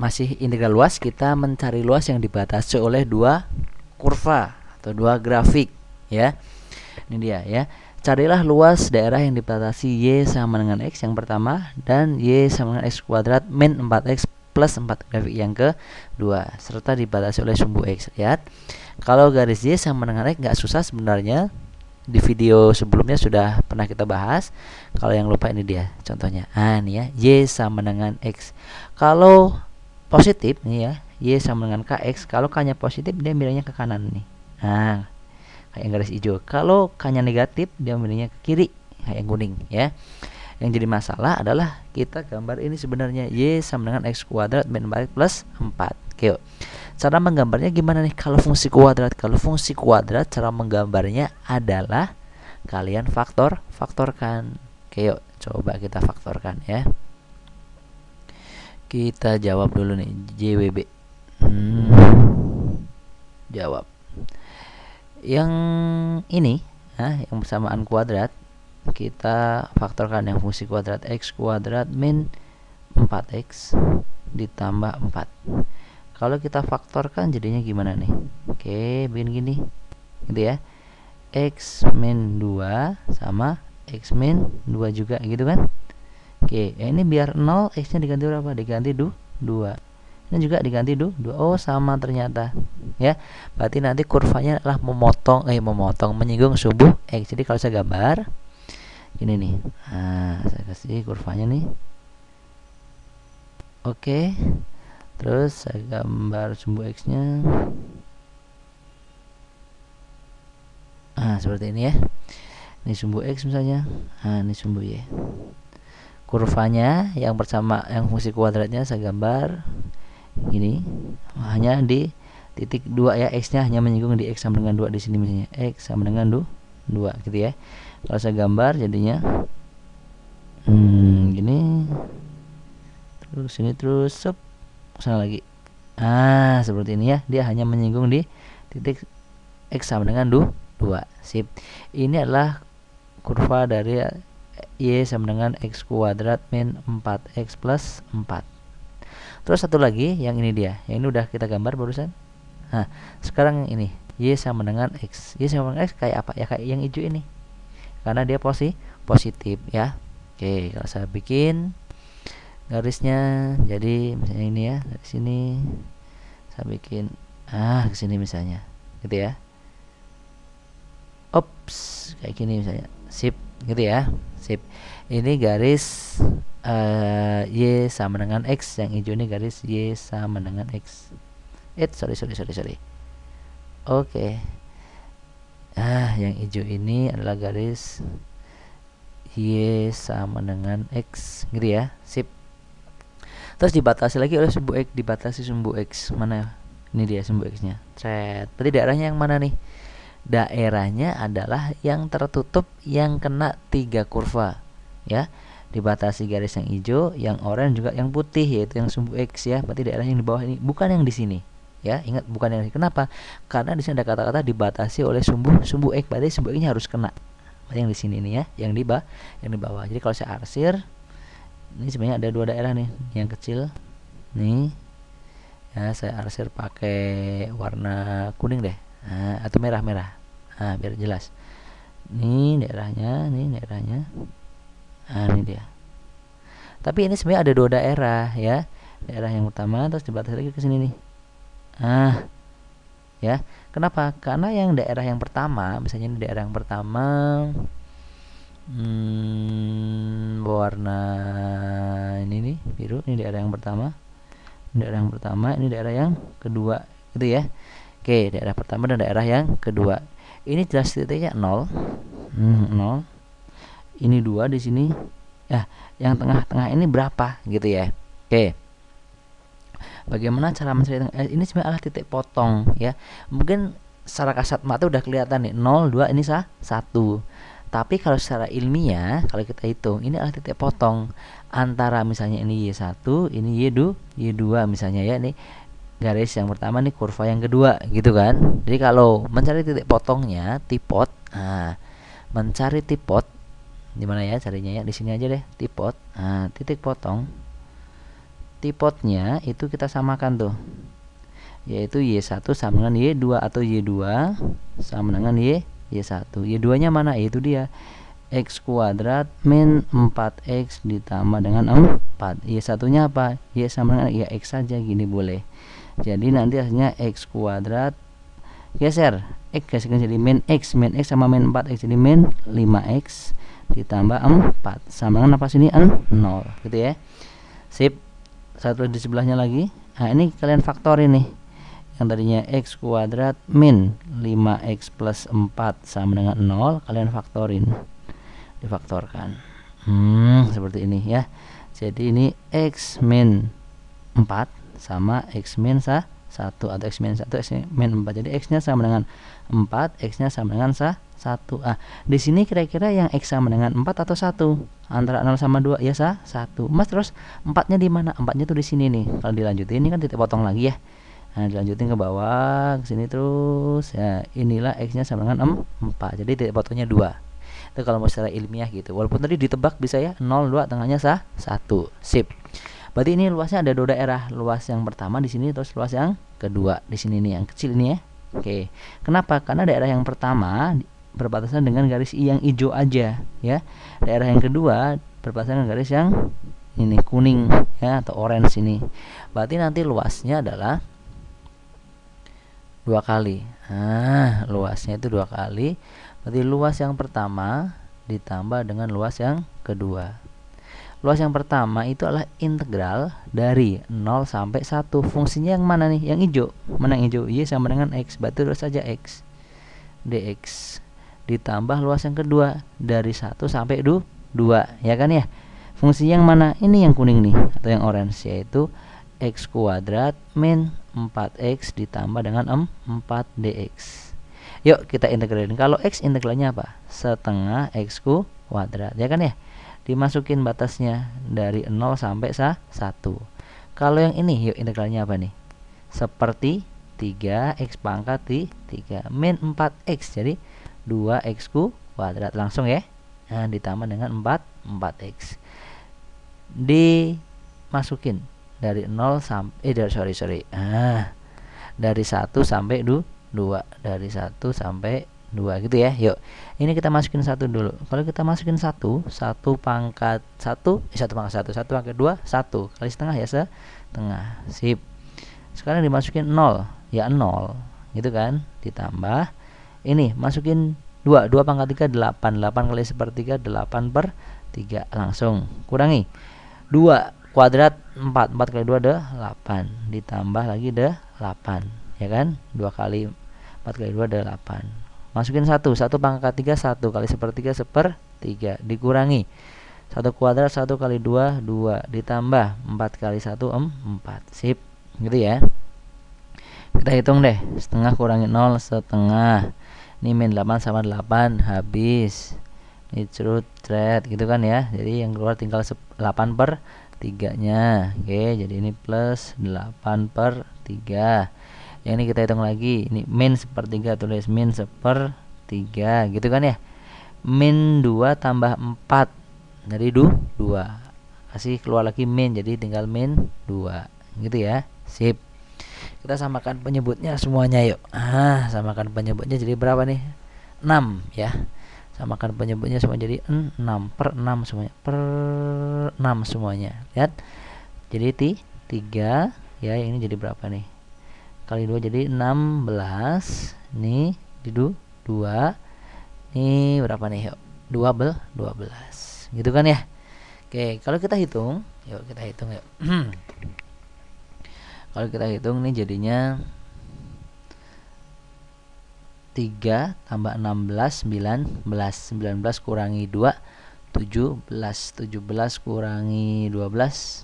masih integral luas, kita mencari luas yang dibatasi oleh dua kurva atau dua grafik ya. Ini dia ya. Carilah luas daerah yang dibatasi Y sama dengan X yang pertama dan Y sama dengan X kuadrat min 4X plus 4 grafik yang kedua serta dibatasi oleh sumbu X. Lihat, kalau garis Y sama dengan X nggak susah sebenarnya. Di video sebelumnya sudah pernah kita bahas. Kalau yang lupa ini dia contohnya. Ini ya, Y sama dengan X. Kalau positif nih ya, Y sama dengan KX. Kalau K-nya positif dia milihnya ke kanan nih. Kayak yang garis hijau. Kalau K-nya negatif dia milihnya ke kiri, kayak yang kuning ya. Yang jadi masalah adalah kita gambar ini sebenarnya Y sama dengan X kuadrat min 4X plus 4. Oke, cara menggambarnya gimana nih kalau fungsi kuadrat? Kalau fungsi kuadrat cara menggambarnya adalah kalian faktorkan. Oke, yuk coba kita faktorkan ya. Kita jawab dulu nih JWB. Jawab. Yang ini, yang persamaan kuadrat kita faktorkan yang fungsi kuadrat X kuadrat min 4X ditambah 4. Kalau kita faktorkan jadinya gimana nih? Oke, begini gini. Gitu ya. X min 2 sama X min 2 juga gitu kan? Oke, ini biar 0, X-nya diganti berapa? Diganti 2. Ini juga diganti 2. Oh, sama ternyata. Ya. Berarti nanti kurvanya adalah menyinggung sumbu X. Jadi kalau saya gambar ini nih. Saya kasih kurvanya nih. Oke. Terus saya gambar sumbu X-nya. Seperti ini ya. Ini sumbu X misalnya. Ini sumbu Y. Kurvanya yang bersama yang fungsi kuadratnya saya gambar ini. Hanya di titik 2 ya. X-nya hanya menyinggung di X sama dengan 2 di sini misalnya. X sama dengan 2 gitu ya. Kalau saya gambar jadinya gini. Terus ini terus sana lagi. Seperti ini ya. Dia hanya menyinggung di titik X sama dengan 2. Sip. Ini adalah kurva dari Y sama dengan X kuadrat min 4X plus 4. Terus satu lagi, yang ini dia. Yang ini udah kita gambar barusan. Sekarang yang ini Y sama dengan X. Y sama dengan X kayak apa? Ya kayak yang hijau ini. Karena dia positif ya. Oke, kalau saya bikin garisnya jadi misalnya ini ya, dari sini saya bikin ke sini misalnya gitu ya. Ops, kayak gini misalnya. Sip, gitu ya. Sip. Ini garis Y sama dengan X. Yang hijau ini garis Y sama dengan X. Sorry. Oke. Yang hijau ini adalah garis Y sama dengan X gitu ya. Sip. Terus dibatasi lagi oleh sumbu X, dibatasi sumbu X. Mana? Ini dia sumbu X-nya. Berarti daerahnya yang mana nih? Daerahnya adalah yang tertutup yang kena 3 kurva ya. Dibatasi garis yang hijau, yang oranye juga yang putih, yaitu yang sumbu X ya. Berarti daerah yang di bawah ini, bukan yang di sini. Ya, ingat bukan yang di sini. Kenapa? Karena di sini ada kata-kata dibatasi oleh sumbu X. Berarti sumbu X-nya harus kena. Berarti yang di sini nih ya, yang di bawah. Jadi kalau saya arsir, ini sebenarnya ada 2 daerah nih, yang kecil nih ya. Saya arsir pakai warna kuning deh, atau merah biar jelas. Ini daerahnya. Ini dia. Tapi ini sebenarnya ada 2 daerah ya. Daerah yang utama terus dibatasi lagi ke sini nih. Ya. Kenapa? Karena yang daerah yang pertama, misalnya ini daerah yang pertama warna ini nih biru, ini daerah yang pertama. Ini daerah yang kedua gitu ya. Oke, daerah pertama dan daerah yang kedua. Ini jelas titiknya 0. 0. Ini 2 di sini. Yang tengah-tengah ini berapa gitu ya. Oke. Bagaimana cara mencari ini sebenarnya adalah titik potong ya. Mungkin secara kasat mata udah kelihatan nih 0, 2 ini 1. Tapi kalau secara ilmiah, kalau kita hitung, ini adalah titik potong antara misalnya ini Y1, ini Y2 misalnya ya. Ini garis yang pertama, nih kurva yang kedua gitu kan. Jadi kalau mencari titik potongnya, tipot. Mencari tipot di mana ya carinya ya? Di sini aja deh, tipot. Titik potong. tipotnya itu kita samakan tuh, yaitu Y1 sama dengan Y2 atau Y2 sama dengan Y1. Y2 nya mana? Itu dia X kuadrat min 4X ditambah dengan 4. Y1 nya apa? Y sama dengan ya X saja, gini boleh. Jadi nanti hasilnya X kuadrat geser X geser jadi min X sama min 4X jadi min 5X ditambah 4 sama dengan apa sini? 0 gitu ya. Sip. Satu di sebelahnya lagi. Nah ini kalian faktor ini. Yang tadinya X kuadrat min 5X plus 4 sama dengan 0, kalian faktorin, difaktorkan seperti ini ya. Jadi ini X min 4 sama X min 1 atau X min 1 X min 4. Jadi X nya sama dengan 4, X nya sama dengan 1. Di sini kira-kira yang X sama dengan 4 atau 1? Antara 0 sama 2 ya 1. Mas terus 4 nya di mana? 4 nya tuh di sini nih. Kalau dilanjutin ini kan titik potong lagi ya. Nah, dilanjutin ke bawah ke sini terus ya, inilah X nya sama dengan 4. Jadi titik potongnya 2. Itu kalau mau secara ilmiah gitu. Walaupun tadi ditebak bisa ya 0, 2, tengahnya 1. Sip. Berarti ini luasnya ada 2 daerah. Luas yang pertama di sini, terus luas yang kedua di sini nih, yang kecil ini ya. Oke. Kenapa? Karena daerah yang pertama berbatasan dengan garis yang hijau aja ya. Daerah yang kedua berbatasan dengan garis yang ini kuning ya, atau orange ini. Berarti nanti luasnya adalah 2 kali. Nah, luasnya itu 2 kali. Berarti luas yang pertama ditambah dengan luas yang kedua. Luas yang pertama itu adalah integral dari 0 sampai 1. Fungsinya yang mana nih? Yang hijau. Mana yang hijau? Y sama dengan X. Berarti terus saja X dx. Ditambah luas yang kedua dari 1 sampai 2, ya kan ya? Fungsinya yang mana? Ini yang kuning nih, atau yang orange, yaitu X kuadrat min 4X ditambah dengan 4 dx. Yuk kita integralin. Kalau X integralnya apa? Setengah X kuadrat, ya kan ya? Dimasukin batasnya dari 0 sampai 1. Kalau yang ini yuk integralnya apa nih? Seperti 3X pangkat 3 min 4X, jadi 2X kuadrat langsung ya. Nah, ditambah dengan 4X. Dimasukin dari 0 sampai dari 1 sampai 2, dari 1 sampai 2 gitu ya. Yuk, ini kita masukin 1 dulu. Kalau kita masukin 1 pangkat 1 pangkat 2 1 kali setengah ya, setengah. Sip. Sekarang dimasukin 0 ya 0 gitu kan, ditambah ini masukin 2 pangkat 3 8 kali sepertiga 8/3 langsung kurangi 2 kuadrat 4 kali 2 ada 8, ditambah lagi ada 8 ya kan, 2 kali 4 kali 2 ada 8. Masukin 1 pangkat 3 1 kali sepertiga 1/3 dikurangi 1 kuadrat 1 kali 2 2 ditambah 4 kali 1 4. Sip gitu ya. Kita hitung deh, setengah kurangi 0 setengah. Ini min 8 sama 8 habis. Ini thread gitu kan ya. Jadi yang keluar tinggal 8/3 nya. Oke, jadi ini plus 8/3. Yang ini kita hitung lagi. Ini min 1/3, tulis min 1/3 gitu kan ya. Min 2 tambah 4 dari 2. Kasih keluar lagi min, jadi tinggal min 2 gitu ya. Sip. Kita samakan penyebutnya semuanya yuk. Samakan penyebutnya jadi berapa nih? 6 ya. Samakan penyebutnya semua jadi 6/6 semuanya. Per 6 semuanya. Lihat. Jadi 3 ya, ini jadi berapa nih? Kali 2 jadi 16. Nih di 2. Ini berapa nih yuk? 12. Gitu kan ya? Oke, kalau kita hitung, yuk kita hitung yuk. Kalau kita hitung nih jadinya 3 tambah 16 19 kurangi 2 17 kurangi 12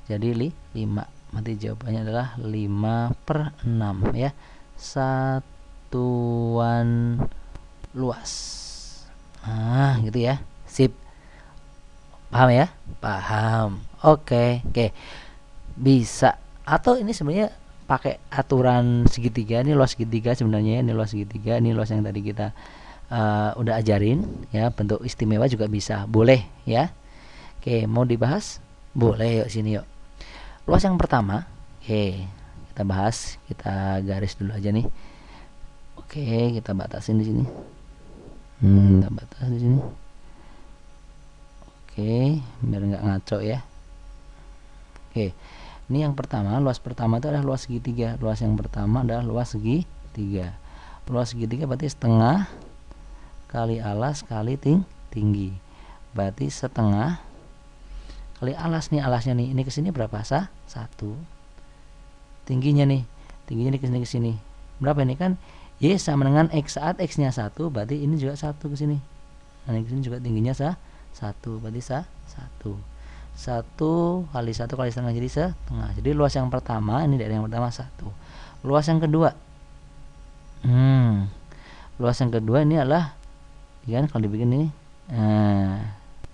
jadi 5. Nanti jawabannya adalah 5/6 ya, satuan luas. Gitu ya. Sip. Paham ya? Paham. Oke. Bisa. Atau ini sebenarnya pakai aturan segitiga. Ini luas segitiga sebenarnya. Ini luas segitiga. Ini luas yang tadi kita udah ajarin ya. Bentuk istimewa juga bisa. Boleh ya. Oke, mau dibahas? Boleh, yuk sini yuk. luas yang pertama, oke, kita bahas, kita garis dulu aja nih. Oke, kita batasin di sini. Kita batas di sini. Oke, biar nggak ngaco ya. Oke, ini yang pertama, luas pertama itu adalah luas segitiga. Luas yang pertama adalah luas segitiga. Luas segitiga berarti setengah kali alas kali tinggi. Berarti setengah kali alas nih, alasnya nih. Ini kesini berapa? 1. Tingginya nih kesini kesini. Berapa ini kan? Y sama dengan X. Saat X-nya 1, berarti ini juga 1 ke sini. Nah, ini kesini juga tingginya 1, berarti 1. 1 kali 1 kali setengah jadi setengah. Jadi luas yang pertama, ini dari yang pertama 1. Luas yang kedua. Luas yang kedua ini adalah, ya kan, kalau dibikin ini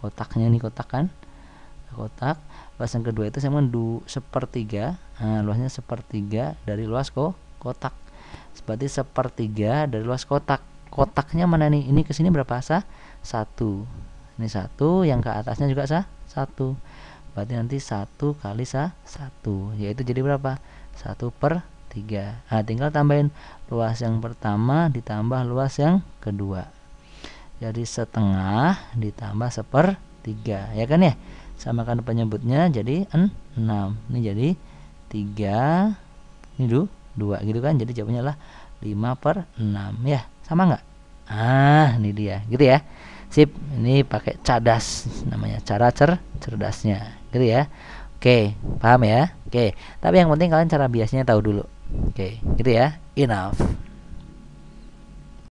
kotaknya nih, kotak kan? Kotak. Luas yang kedua itu sama 1/3. Luasnya 1/3 dari luas kotak. Berarti 1/3 dari luas kotak. Kotaknya mana nih? Ini kesini berapa? 1. Ini 1, yang ke atasnya juga 1. Berarti nanti 1 kali 1, yaitu jadi berapa? 1/3. Nah, tinggal tambahin luas yang pertama ditambah luas yang kedua. Jadi setengah ditambah 1/3, ya kan ya? Samakan penyebutnya jadi 6. Ini jadi 3, ini 2 gitu kan. Jadi jawabannya adalah 5/6 ya. Sama nggak? Ini dia, gitu ya. Sip, ini pakai cadas namanya, cara cerdasnya, gitu ya. Oke, paham ya? Oke, tapi yang penting kalian cara biasanya tahu dulu. Oke, gitu ya. Enough.